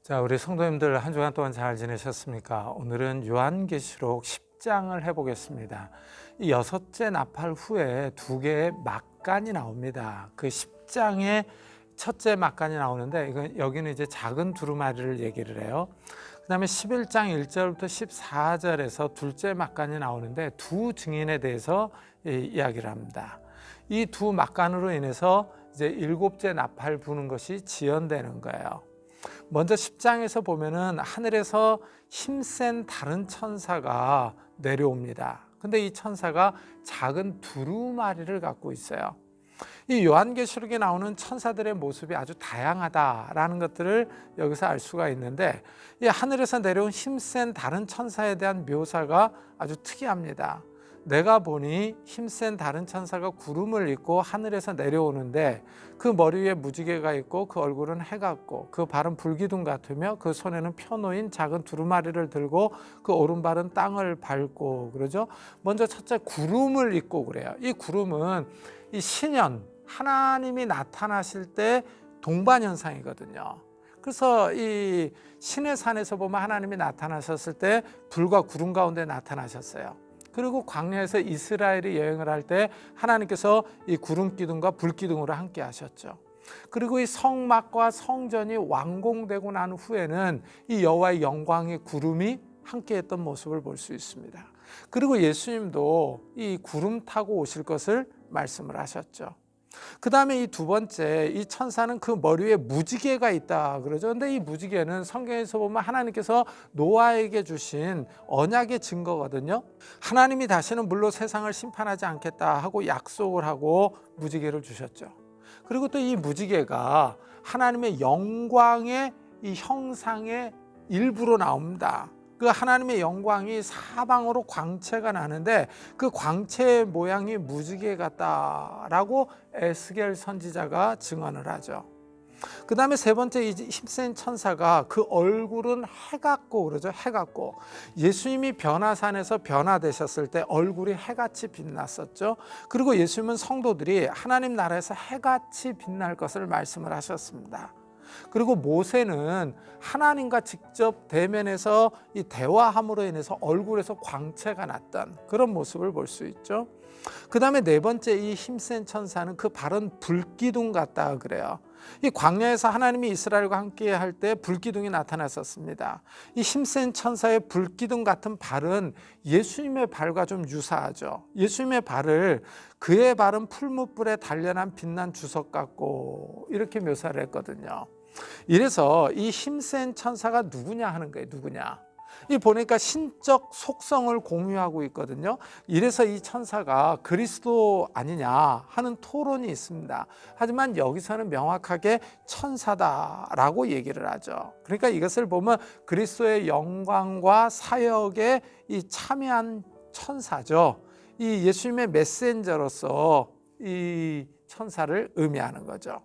자, 우리 성도님들 한 주간 동안 잘 지내셨습니까? 오늘은 요한계시록 10장을 해보겠습니다. 이 여섯째 나팔 후에 두 개의 막간이 나옵니다. 그 10장의 첫째 막간이 나오는데 여기는 이제 작은 두루마리를 얘기를 해요. 그 다음에 11장 1절부터 14절에서 둘째 막간이 나오는데 두 증인에 대해서 이야기를 합니다. 이 두 막간으로 인해서 이제 일곱째 나팔 부는 것이 지연되는 거예요. 먼저 10장에서 보면은 하늘에서 힘센 다른 천사가 내려옵니다. 근데 이 천사가 작은 두루마리를 갖고 있어요. 이 요한계시록에 나오는 천사들의 모습이 아주 다양하다라는 것들을 여기서 알 수가 있는데, 이 하늘에서 내려온 힘센 다른 천사에 대한 묘사가 아주 특이합니다. 내가 보니 힘센 다른 천사가 구름을 입고 하늘에서 내려오는데 그 머리 위에 무지개가 있고 그 얼굴은 해 같고 그 발은 불기둥 같으며 그 손에는 펴놓인 작은 두루마리를 들고 그 오른발은 땅을 밟고 그러죠. 먼저 첫째 구름을 입고 그래요. 이 구름은 이 신현 하나님이 나타나실 때 동반현상이거든요. 그래서 이 신의 산에서 보면 하나님이 나타나셨을 때 불과 구름 가운데 나타나셨어요. 그리고 광야에서 이스라엘이 여행을 할 때 하나님께서 이 구름 기둥과 불 기둥으로 함께 하셨죠. 그리고 이 성막과 성전이 완공되고 난 후에는 이 여호와의 영광의 구름이 함께 했던 모습을 볼 수 있습니다. 그리고 예수님도 이 구름 타고 오실 것을 말씀을 하셨죠. 그 다음에 이 두 번째, 이 천사는 그 머리 위에 무지개가 있다 그러죠. 근데 이 무지개는 성경에서 보면 하나님께서 노아에게 주신 언약의 증거거든요. 하나님이 다시는 물로 세상을 심판하지 않겠다 하고 약속을 하고 무지개를 주셨죠. 그리고 또 이 무지개가 하나님의 영광의 이 형상의 일부로 나옵니다. 그 하나님의 영광이 사방으로 광채가 나는데 그 광채의 모양이 무지개 같다라고 에스겔 선지자가 증언을 하죠. 그 다음에 세 번째 이 힘센 천사가 그 얼굴은 해 같고 그러죠. 해 같고 예수님이 변화산에서 변화되셨을 때 얼굴이 해같이 빛났었죠. 그리고 예수님은 성도들이 하나님 나라에서 해같이 빛날 것을 말씀을 하셨습니다. 그리고 모세는 하나님과 직접 대면해서 이 대화함으로 인해서 얼굴에서 광채가 났던 그런 모습을 볼 수 있죠. 그 다음에 네 번째 이 힘센 천사는 그 발은 불기둥 같다 그래요. 이 광야에서 하나님이 이스라엘과 함께 할 때 불기둥이 나타났었습니다. 이 힘센 천사의 불기둥 같은 발은 예수님의 발과 좀 유사하죠. 예수님의 발을 그의 발은 풀무불에 단련한 빛난 주석 같고 이렇게 묘사를 했거든요. 이래서 이 힘센 천사가 누구냐 하는 거예요. 누구냐? 이 보니까 신적 속성을 공유하고 있거든요. 이래서 이 천사가 그리스도 아니냐 하는 토론이 있습니다. 하지만 여기서는 명확하게 천사다라고 얘기를 하죠. 그러니까 이것을 보면 그리스도의 영광과 사역에 이 참여한 천사죠. 이 예수님의 메신저로서 이 천사를 의미하는 거죠.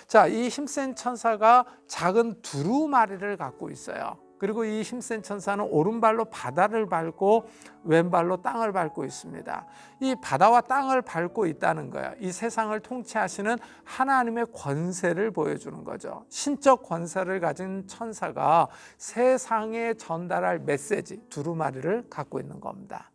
자, 이 힘센 천사가 작은 두루마리를 갖고 있어요. 그리고 이 힘센 천사는 오른발로 바다를 밟고 왼발로 땅을 밟고 있습니다. 이 바다와 땅을 밟고 있다는 거예요. 이 세상을 통치하시는 하나님의 권세를 보여주는 거죠. 신적 권세를 가진 천사가 세상에 전달할 메시지 두루마리를 갖고 있는 겁니다.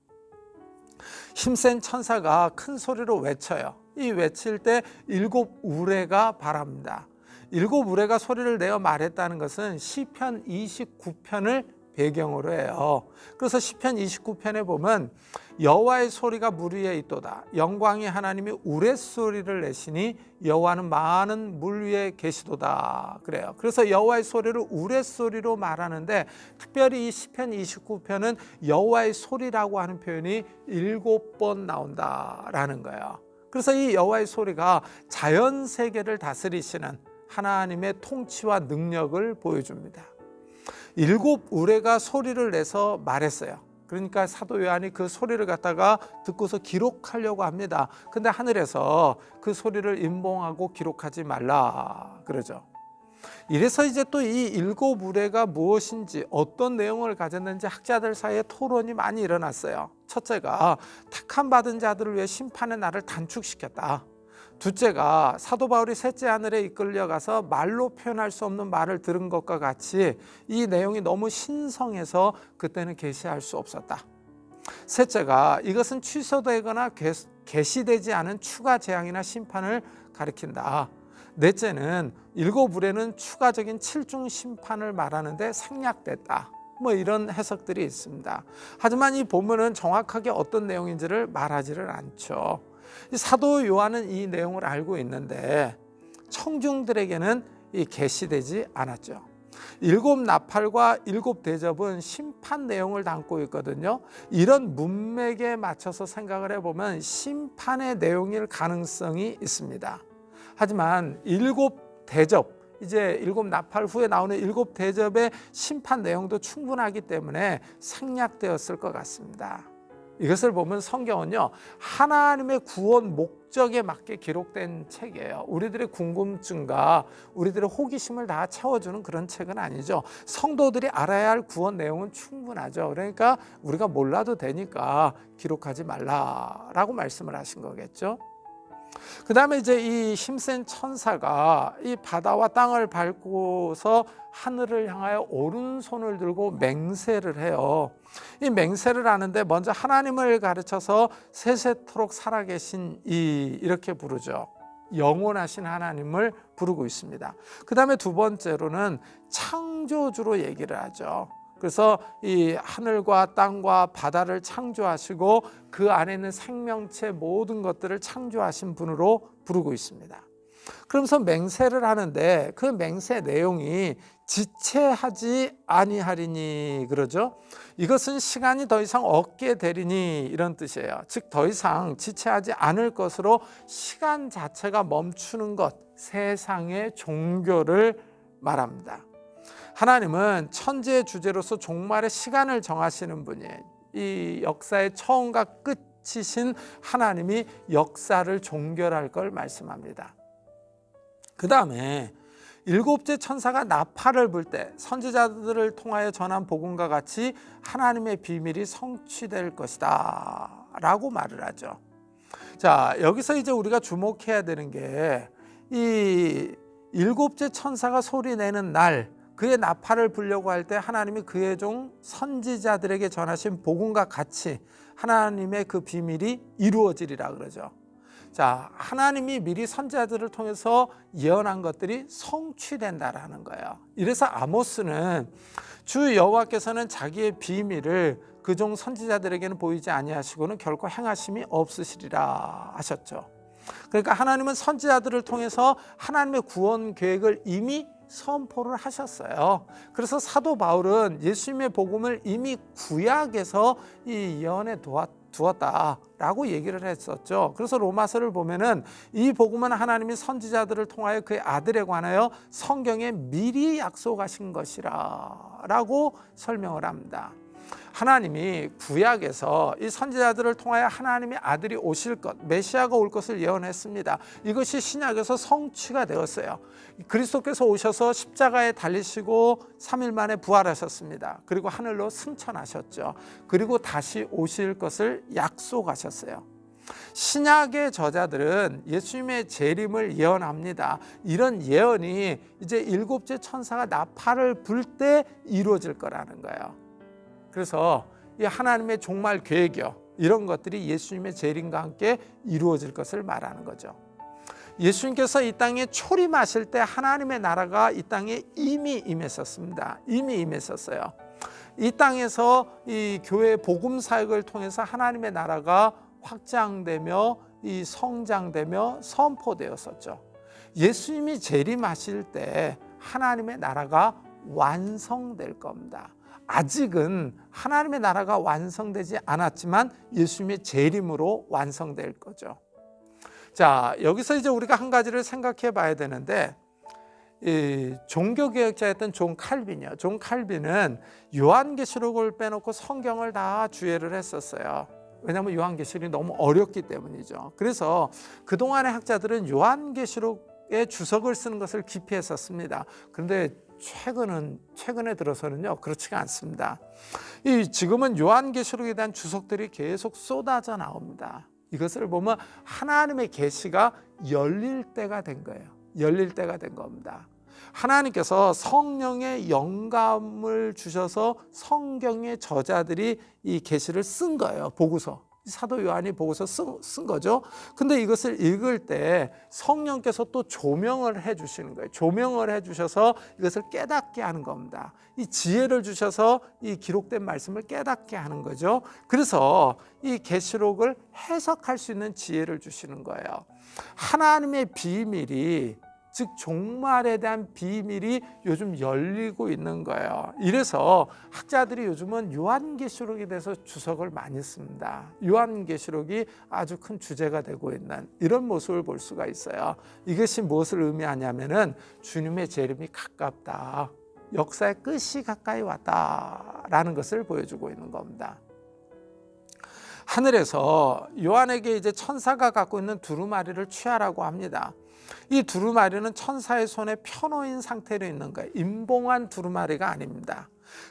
힘센 천사가 큰 소리로 외쳐요. 이 외칠 때 일곱 우레가 바랍니다. 일곱 우레가 소리를 내어 말했다는 것은 시편 29편을 배경으로 해요. 그래서 시편 29편에 보면 여호와의 소리가 물 위에 있도다. 영광의 하나님이 우레소리를 내시니 여호와는 많은 물 위에 계시도다. 그래요. 그래서 여호와의 소리를 우레소리로 말하는데 특별히 이 시편 29편은 여호와의 소리라고 하는 표현이 7번 나온다라는 거예요. 그래서 이 여호와의 소리가 자연 세계를 다스리시는 하나님의 통치와 능력을 보여줍니다. 7 우레가 소리를 내서 말했어요. 그러니까 사도 요한이 그 소리를 갖다가 듣고서 기록하려고 합니다. 근데 하늘에서 그 소리를 임봉하고 기록하지 말라 그러죠. 이래서 이제 또 이 7 우레가 무엇인지 어떤 내용을 가졌는지 학자들 사이에 토론이 많이 일어났어요. 첫째가 택함 받은 자들을 위해 심판의 날을 단축시켰다. 둘째가 사도 바울이 셋째 하늘에 이끌려가서 말로 표현할 수 없는 말을 들은 것과 같이 이 내용이 너무 신성해서 그때는 계시할 수 없었다. 셋째가 이것은 취소되거나 계시되지 않은 추가 재앙이나 심판을 가리킨다. 넷째는 일곱 우레는 추가적인 칠중 심판을 말하는데 생략됐다. 이런 해석들이 있습니다. 하지만 이 본문은 정확하게 어떤 내용인지를 말하지를 않죠. 사도 요한은 이 내용을 알고 있는데 청중들에게는 계시되지 않았죠. 일곱 나팔과 일곱 대접은 심판 내용을 담고 있거든요. 이런 문맥에 맞춰서 생각을 해보면 심판의 내용일 가능성이 있습니다. 하지만 일곱 대접, 이제 일곱 나팔 후에 나오는 일곱 대접의 심판 내용도 충분하기 때문에 생략되었을 것 같습니다. 이것을 보면 성경은요, 하나님의 구원 목적에 맞게 기록된 책이에요. 우리들의 궁금증과 우리들의 호기심을 다 채워주는 그런 책은 아니죠. 성도들이 알아야 할 구원 내용은 충분하죠. 그러니까 우리가 몰라도 되니까 기록하지 말라라고 말씀을 하신 거겠죠. 그 다음에 이제 이 힘센 천사가 이 바다와 땅을 밟고서 하늘을 향하여 오른손을 들고 맹세를 해요. 이 맹세를 하는데 먼저 하나님을 가르쳐서 세세토록 살아계신 이렇게 부르죠. 영원하신 하나님을 부르고 있습니다. 그 다음에 두 번째로는 창조주로 얘기를 하죠. 그래서 이 하늘과 땅과 바다를 창조하시고 그 안에 있는 생명체 모든 것들을 창조하신 분으로 부르고 있습니다. 그러면서 맹세를 하는데 그 맹세 내용이 지체하지 아니하리니 그러죠. 이것은 시간이 더 이상 없게 되리니 이런 뜻이에요. 즉 더 이상 지체하지 않을 것으로 시간 자체가 멈추는 것, 세상의 종교를 말합니다. 하나님은 천지의 주제로서 종말의 시간을 정하시는 분이에요. 이 역사의 처음과 끝이신 하나님이 역사를 종결할 걸 말씀합니다. 그 다음에 일곱째 천사가 나팔을 불 때 선지자들을 통하여 전한 복음과 같이 하나님의 비밀이 성취될 것이다 라고 말을 하죠. 자, 여기서 이제 우리가 주목해야 되는 게 이 일곱째 천사가 소리내는 날 그의 나팔을 불려고 할 때 하나님이 그의 종 선지자들에게 전하신 복음과 같이 하나님의 그 비밀이 이루어지리라 그러죠. 자, 하나님이 미리 선지자들을 통해서 예언한 것들이 성취된다라는 거예요. 이래서 아모스는 주 여호와께서는 자기의 비밀을 그 종 선지자들에게는 보이지 아니하시고는 결코 행하심이 없으시리라 하셨죠. 그러니까 하나님은 선지자들을 통해서 하나님의 구원 계획을 이미 선포를 하셨어요. 그래서 사도 바울은 예수님의 복음을 이미 구약에서 이 예언에 두었다라고 얘기를 했었죠. 그래서 로마서를 보면은 이 복음은 하나님이 선지자들을 통하여 그의 아들에 관하여 성경에 미리 약속하신 것이라고 설명을 합니다. 하나님이 구약에서 이 선지자들을 통하여 하나님의 아들이 오실 것, 메시아가 올 것을 예언했습니다. 이것이 신약에서 성취가 되었어요. 그리스도께서 오셔서 십자가에 달리시고 3일 만에 부활하셨습니다. 그리고 하늘로 승천하셨죠. 그리고 다시 오실 것을 약속하셨어요. 신약의 저자들은 예수님의 재림을 예언합니다. 이런 예언이 이제 일곱째 천사가 나팔을 불 때 이루어질 거라는 거예요. 그래서 이 하나님의 종말 계획이요, 이런 것들이 예수님의 재림과 함께 이루어질 것을 말하는 거죠. 예수님께서 이 땅에 초림하실 때 하나님의 나라가 이 땅에 이미 임했었습니다. 이미 임했었어요. 이 땅에서 이 교회 복음 사역을 통해서 하나님의 나라가 확장되며 이 성장되며 선포되었었죠. 예수님이 재림하실 때 하나님의 나라가 완성될 겁니다. 아직은 하나님의 나라가 완성되지 않았지만 예수님의 재림으로 완성될 거죠. 자, 여기서 이제 우리가 한 가지를 생각해 봐야 되는데, 이 종교개혁자였던 존 칼빈이요. 존 칼빈은 요한계시록을 빼놓고 성경을 다 주해를 했었어요. 왜냐하면 요한계시록이 너무 어렵기 때문이죠. 그래서 그동안의 학자들은 요한계시록에 주석을 쓰는 것을 기피했었습니다. 그런데 최근에 들어서는요, 그렇지가 않습니다. 지금은 요한계시록에 대한 주석들이 계속 쏟아져 나옵니다. 이것을 보면 하나님의 계시가 열릴 때가 된 거예요. 열릴 때가 된 겁니다. 하나님께서 성령의 영감을 주셔서 성경의 저자들이 이 계시를 쓴 거예요. 보고서. 사도 요한이 보고서 쓴 거죠. 근데 이것을 읽을 때 성령께서 또 조명을 해 주시는 거예요. 조명을 해 주셔서 이것을 깨닫게 하는 겁니다. 이 지혜를 주셔서 이 기록된 말씀을 깨닫게 하는 거죠. 그래서 이 계시록을 해석할 수 있는 지혜를 주시는 거예요. 하나님의 비밀이, 즉 종말에 대한 비밀이 요즘 열리고 있는 거예요. 이래서 학자들이 요즘은 요한계시록에 대해서 주석을 많이 씁니다. 요한계시록이 아주 큰 주제가 되고 있는 이런 모습을 볼 수가 있어요. 이것이 무엇을 의미하냐면은 주님의 재림이 가깝다, 역사의 끝이 가까이 왔다라는 것을 보여주고 있는 겁니다. 하늘에서 요한에게 이제 천사가 갖고 있는 두루마리를 취하라고 합니다. 이 두루마리는 천사의 손에 펴놓인 상태로 있는 거예요. 임봉한 두루마리가 아닙니다.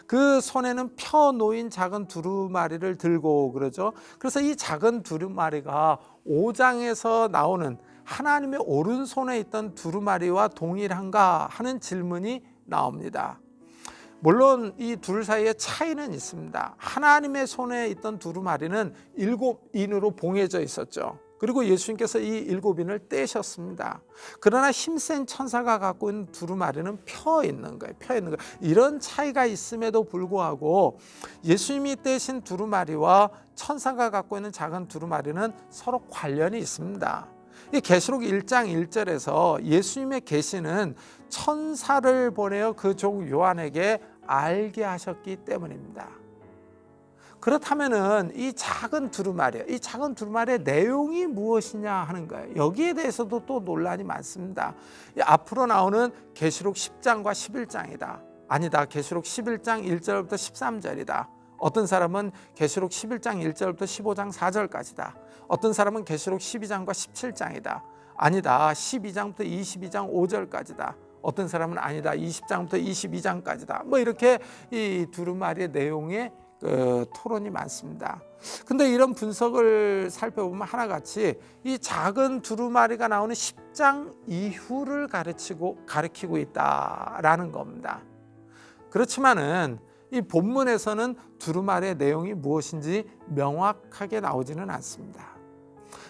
그 손에는 펴놓인 작은 두루마리를 들고 그러죠. 그래서 이 작은 두루마리가 5장에서 나오는 하나님의 오른손에 있던 두루마리와 동일한가 하는 질문이 나옵니다. 물론 이 둘 사이에 차이는 있습니다. 하나님의 손에 있던 두루마리는 7인으로 봉해져 있었죠. 그리고 예수님께서 이 7인을 떼셨습니다. 그러나 힘센 천사가 갖고 있는 두루마리는 펴 있는 거예요. 펴 있는 거예요. 이런 차이가 있음에도 불구하고 예수님이 떼신 두루마리와 천사가 갖고 있는 작은 두루마리는 서로 관련이 있습니다. 이 계시록 1장 1절에서 예수님의 계시는 천사를 보내어 그 종 요한에게 알게 하셨기 때문입니다. 그렇다면은 이 작은 두루마리의 내용이 무엇이냐 하는 거예요. 여기에 대해서도 또 논란이 많습니다. 앞으로 나오는 계시록 10장과 11장이다. 아니다. 계시록 11장 1절부터 13절이다. 어떤 사람은 계시록 11장 1절부터 15장 4절까지다. 어떤 사람은 계시록 12장과 17장이다. 아니다. 12장부터 22장 5절까지다. 어떤 사람은 아니다. 20장부터 22장까지다. 뭐 이렇게 이 두루마리의 내용에 토론이 많습니다. 근데 이런 분석을 살펴보면 하나같이 이 작은 두루마리가 나오는 10장 이후를 가리키고 있다라는 겁니다. 그렇지만은 이 본문에서는 두루마리의 내용이 무엇인지 명확하게 나오지는 않습니다.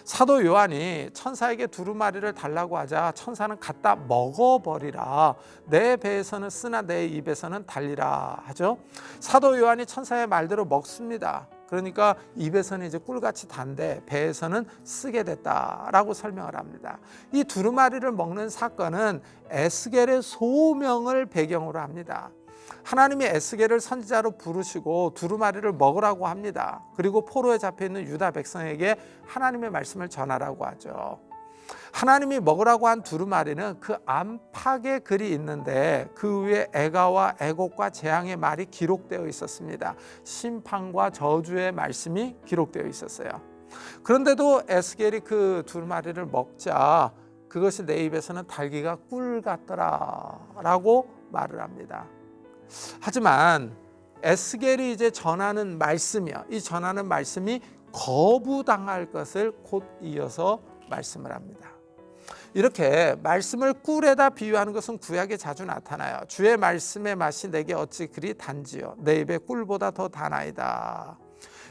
사도 요한이 천사에게 두루마리를 달라고 하자 천사는 갖다 먹어버리라, 내 배에서는 쓰나 내 입에서는 달리라 하죠. 사도 요한이 천사의 말대로 먹습니다. 그러니까 입에서는 이제 꿀같이 단데 배에서는 쓰게 됐다라고 설명을 합니다. 이 두루마리를 먹는 사건은 에스겔의 소명을 배경으로 합니다. 하나님이 에스겔을 선지자로 부르시고 두루마리를 먹으라고 합니다. 그리고 포로에 잡혀있는 유다 백성에게 하나님의 말씀을 전하라고 하죠. 하나님이 먹으라고 한 두루마리는 그 안팎에 글이 있는데 그 위에 애가와 애곡과 재앙의 말이 기록되어 있었습니다. 심판과 저주의 말씀이 기록되어 있었어요. 그런데도 에스겔이 그 두루마리를 먹자 그것이 내 입에서는 달기가 꿀 같더라 라고 말을 합니다. 하지만 에스겔이 이제 전하는 말씀이요, 이 전하는 말씀이 거부당할 것을 곧 이어서 말씀을 합니다. 이렇게 말씀을 꿀에다 비유하는 것은 구약에 자주 나타나요. 주의 말씀의 맛이 내게 어찌 그리 단지요, 내 입에 꿀보다 더 다나이다.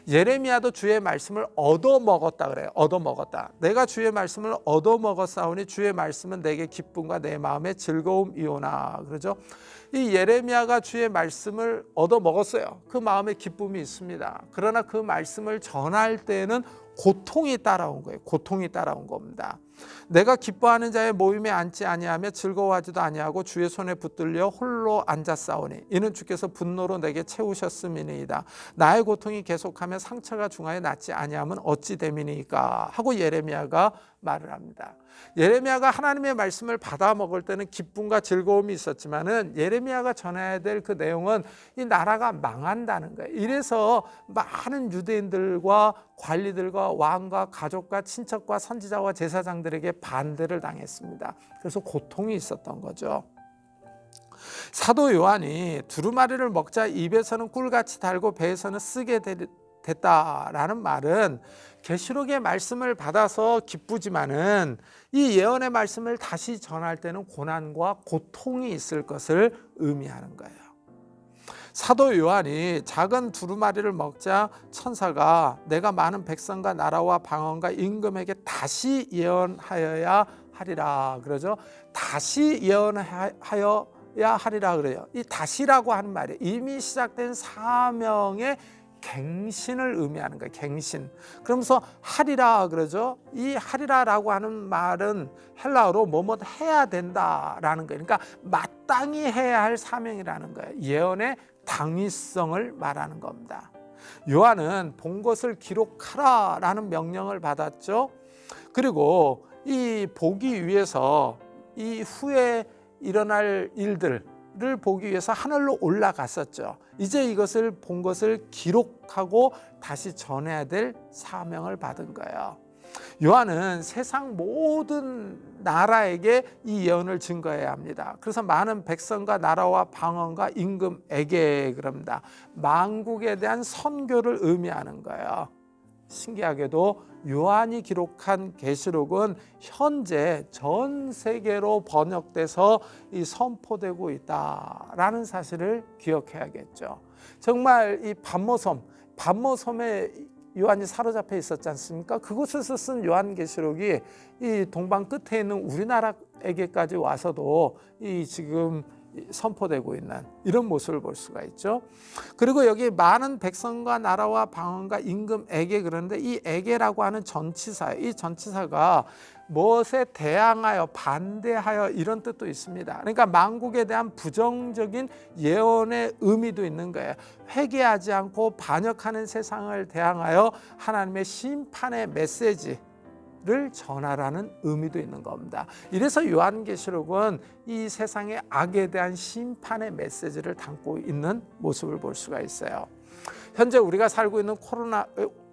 예레미야도 주의 말씀을 얻어먹었다 그래요. 얻어먹었다. 내가 주의 말씀을 얻어먹었사오니 주의 말씀은 내게 기쁨과 내 마음의 즐거움이오나 그러죠. 이 예레미야가 주의 말씀을 얻어먹었어요. 그 마음에 기쁨이 있습니다. 그러나 그 말씀을 전할 때에는 고통이 따라온 거예요. 고통이 따라온 겁니다. 내가 기뻐하는 자의 모임에 앉지 아니하며 즐거워하지도 아니하고 주의 손에 붙들려 홀로 앉았사오니 이는 주께서 분노로 내게 채우셨음이니이다. 나의 고통이 계속하며 상처가 중하에 낫지 아니하면 어찌 됨이니까 하고 예레미야가 말을 합니다. 예레미야가 하나님의 말씀을 받아 먹을 때는 기쁨과 즐거움이 있었지만은 예레미야가 전해야 될 그 내용은 이 나라가 망한다는 거예요. 이래서 많은 유대인들과 관리들과 왕과 가족과 친척과 선지자와 제사장들에게 반대를 당했습니다. 그래서 고통이 있었던 거죠. 사도 요한이 두루마리를 먹자 입에서는 꿀같이 달고 배에서는 쓰게 됐다라는 말은 계시록의 말씀을 받아서 기쁘지만은 이 예언의 말씀을 다시 전할 때는 고난과 고통이 있을 것을 의미하는 거예요. 사도 요한이 작은 두루마리를 먹자 천사가 내가 많은 백성과 나라와 방언과 임금에게 다시 예언하여야 하리라 그러죠. 다시 예언하여야 하리라 그래요. 이 다시라고 하는 말이 이미 시작된 사명의 갱신을 의미하는 거예요. 갱신. 그러면서 하리라 그러죠. 이 하리라라고 하는 말은 헬라어로 뭐뭐 해야 된다라는 거예요. 그러니까 마땅히 해야 할 사명이라는 거예요. 예언의 당위성을 말하는 겁니다. 요한은 본 것을 기록하라라는 명령을 받았죠. 그리고 이 보기 위해서 이 후에 일어날 일들을 보기 위해서 하늘로 올라갔었죠. 이제 이것을 본 것을 기록하고 다시 전해야 될 사명을 받은 거예요. 요한은 세상 모든 나라에게 이 예언을 증거해야 합니다. 그래서 많은 백성과 나라와 방언과 임금에게 그럽니다. 만국에 대한 선교를 의미하는 거예요. 신기하게도 요한이 기록한 계시록은 현재 전 세계로 번역돼서 이 선포되고 있다라는 사실을 기억해야겠죠. 정말 이 반모섬에 요한이 사로잡혀 있었지 않습니까? 그곳에서 쓴 요한계시록이 이 동방 끝에 있는 우리나라에게까지 와서도 이 지금 선포되고 있는 이런 모습을 볼 수가 있죠. 그리고 여기 많은 백성과 나라와 방언과 임금에게 그러는데 이 에게라고 하는 전치사예요. 이 전치사가 무엇에 대항하여 반대하여 이런 뜻도 있습니다. 그러니까 만국에 대한 부정적인 예언의 의미도 있는 거예요. 회개하지 않고 반역하는 세상을 대항하여 하나님의 심판의 메시지를 전하라는 의미도 있는 겁니다. 이래서 요한계시록은 이 세상의 악에 대한 심판의 메시지를 담고 있는 모습을 볼 수가 있어요. 현재 우리가 살고 있는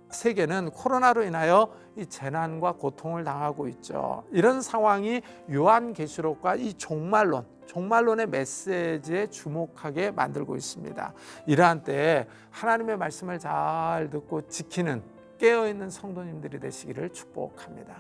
세계는 코로나로 인하여 이 재난과 고통을 당하고 있죠. 이런 상황이 요한계시록과 이 종말론의 메시지에 주목하게 만들고 있습니다. 이러한 때에 하나님의 말씀을 잘 듣고 지키는 깨어있는 성도님들이 되시기를 축복합니다.